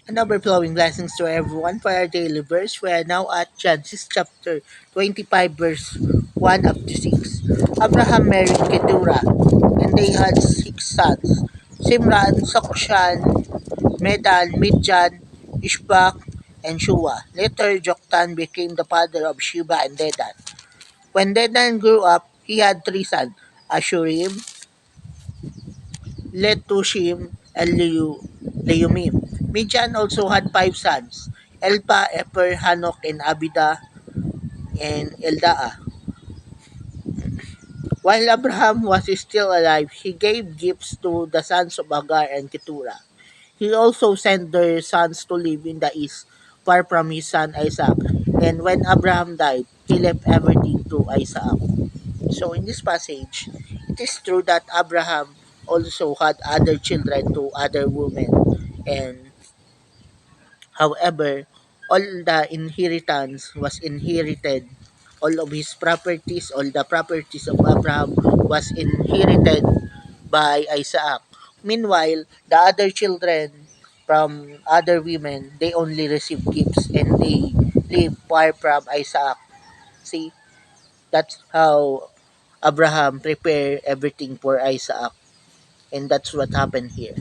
And overflowing blessings to everyone for our daily verse. We are now at Genesis chapter 25, verse 1 up to 6. Abraham married Keturah, and they had 6 sons: Simran, Sokshan, Medan, Midjan, Ishbak, and Shua. Later, Joktan became the father of Sheba and Dedan. When Dedan grew up, he had 3 sons: Ashurim, Letushim, and Leumim. Midjan also had 5 sons: Elpa, Eper, Hanok, and Abida, and Eldaa. While Abraham was still alive, he gave gifts to the sons of Agar and Keturah. He also sent their sons to live in the east, far from his son Isaac. And when Abraham died, he left everything to Isaac. So in this passage, it is true that Abraham also had other children to other women. And however, all the inheritance was inherited. All of his properties, all the properties of Abraham was inherited by Isaac. Meanwhile, the other children from other women, they only receive gifts and they live far from Isaac. See, that's how Abraham prepared everything for Isaac. And that's what happened here.